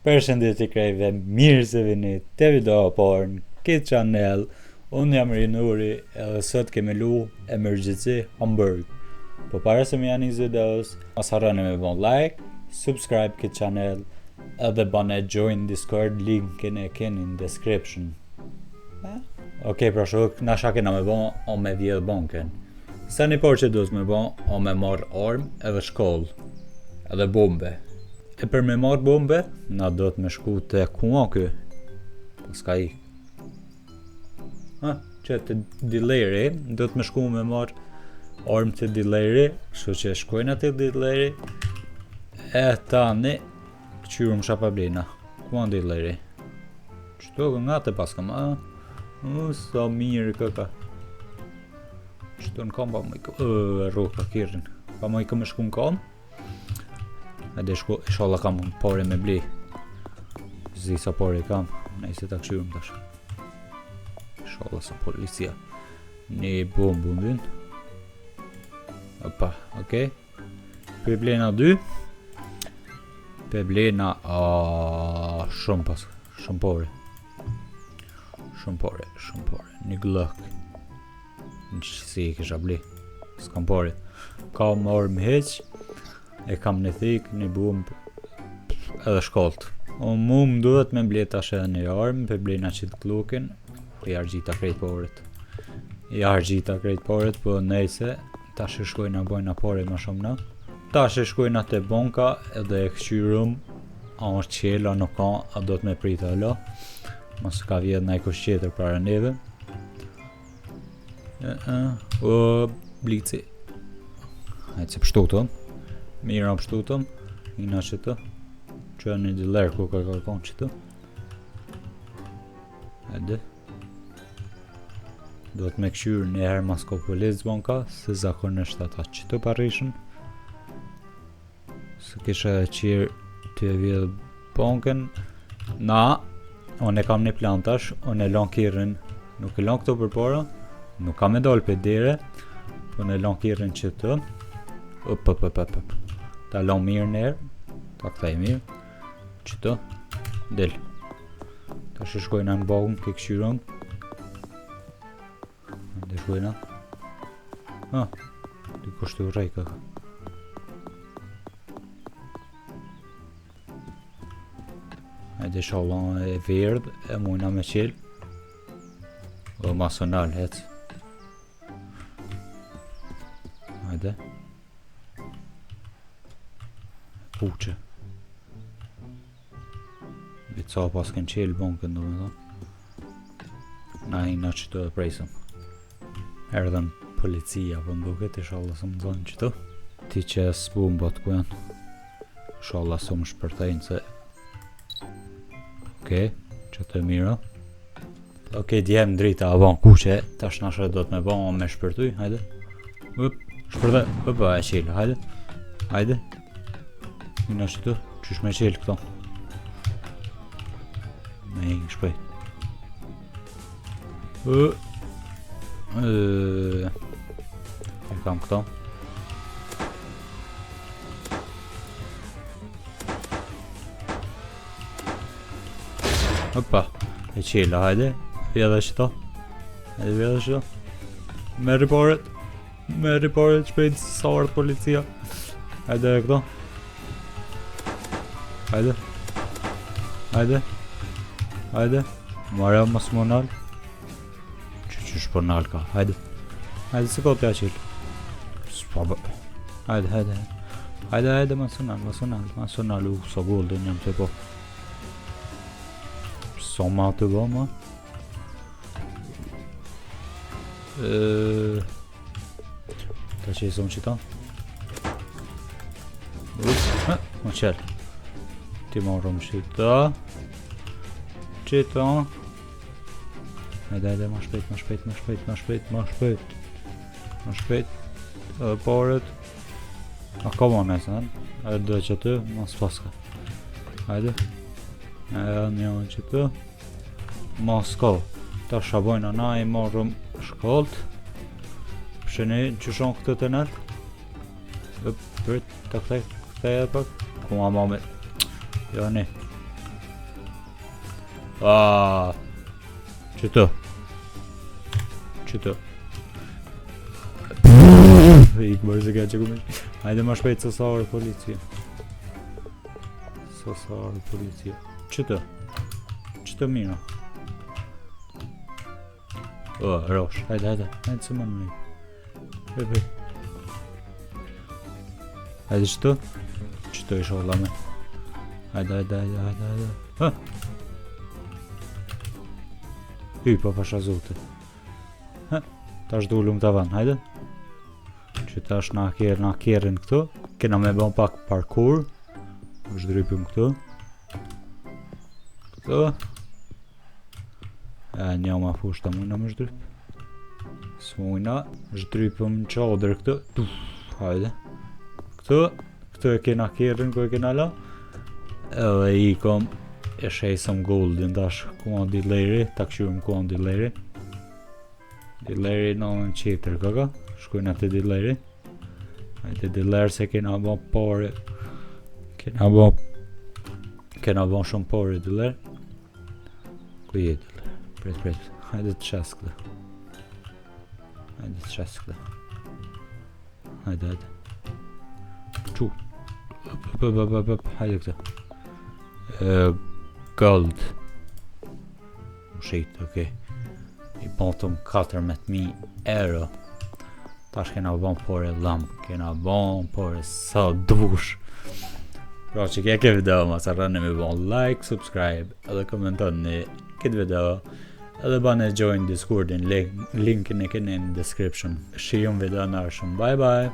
Përshëndetje krejve, mirë se vini te video por në këtë channel. Unë jam Rinuri edhe sot kemi lu Emergency Hamburg. Po para se më janë videos, mos harroni me bon like, subscribe këtë channel edhe bane join Discord, linkin e keni në description. Okej, pra shok, na shake na me bon o me vjedh banken. Sa një por që duhet me bon o me marr armë edhe shkollë edhe bombe. E për me marrë bombe, na do të me shku të kuan kë. Po s'ka i. Që të dileri, do të me shku me marrë armë të dileri, kështu që shkojnë atë dileri. E tani, këqyrëm shapablina. Kuan dileri? Qëto nga të paskam, sa mirë këka. Qëto në kam pa më i rruka kirin. Pa më i këmë shku në kam. Edhe inshallah kam pore me bli. Zi sa pore kam, nëse ta këshyrëm tash. Inshallah sa policia. Një bombë mbyn. Opa, okej. Peblena 2. Peblena shumë pas, shumë pore. Shumë pore. Një glëk. Në qësi i kisha bli. S'kam pore. Kam orë më heq. E kam në thik, një bomb edhe shkollt. O mu më duhet me mblet tash edhe një armë, për blejna qitë klukin, i argjita krejt poret. Po nejse, tash e shkojna bojna pore ma shumë na. Tash e shkojna te bonka edhe e këqyrëm, a është qela, nuk ka, a do të me prita lo. Mos ka vjedh na i kush qeter para neve. Blici. Hajtë se pështutëm. Mira pështutëm, ina qëtë, që një diler ku ka kërkon qëtë. Edhe. Do të me këshyrë një herë mas ko polic banka, se zakonisht ata qëtë parishën. Se kisha qirë të vjedhë banken. Na, unë e kam një plan tash, unë e lan kirin, nuk e lan këto për para, nuk kam e dollë për dire, po unë e lan kirin qëtë. Ta lan mirë nërë, ta këta i mirë, qëto, del. Ta shkojna në bagën, ke këshyron. Dhe shkojna. Dy kushtu rejka. Hajde shalon e verdh, e mujna me qel. O masonal, hec. Hajde. Puqe. Bica pas kënë qelë bankën do me thonë. Na i na qëto e prejsëm. Erdhen policia për nduket, inshallah së më zonë qëto. Ti që s'bu më batë ku janë. Inshallah së më shpërtajnë se. Okej, qëto e mira. Okej, djemë drita a ban kuqe, tash nashe do të me ban me shpërtuj, hajde. Shpërtaj, e qelë, hajde. Në qëtë, qysh me qelë këto. Me hingë shpej. E kam këto. Opa, e qelë, hajde. Vjedhe qëto. Merri paret shpejt sa ardhë policia. Hajde e këto. Hajde. Marja mas më nal. Qysh për nal ka, hajde. Hajde se kote a qilë. Hajde, mas më nal. Sa golden jam të po. Sa ma të bo, ma. Ta që i zonë qita. Më qelë. Ti marrëm qita. Hajde, ma shpejt. Paret. A ka ma nesën, edhe dhe që të, mas paska. Hajde. Një që të. Mas ka. Ta shabojna na i marrëm shkollt. Shëni që shonë këtë të nërë. Ta këtaj e pak. Ku ma me. Jo ne. Qëto. Ik bërë se ka që kume. Hajde ma shpejt sosarë policia. Qëto mira. Rosh, hajde se më në me. Hajde qëto isha olla me. Hajde. Pa pasha zote. Ta është dullum të avan, hajde. Që ta është na kjerin këtu. Kena me bon pak parkour. është drypim këtu. Një ma fush ta mujna më shdryp. S'mujna, shdrypim qadrë këtu. Hajde. Këtu e kena kjerin, ku e kena la. Edhe i kom e shejsëm goldin tash. Ku ma dileri, ta këshurim ku ma dileri. Dileri në në qitër kaka. Shkujna të dileri. Hajde dileri se kena bo pare. Kena bo shumë pare dileri. Ku jetë dileri? Pret. Hajde të qas këta. Hajde. Qu. Hajde këta. Gold. Shit, okej. I potëm 14.000 euro. Tash kena bon pore lam. Kena bon pore sa dush. Pra që ke video ma sa rënë me bon like, subscribe edhe komentoni këtë video edhe bane join Discordin, linkin e keni në description. Shijum video në arshëm. Bye bye.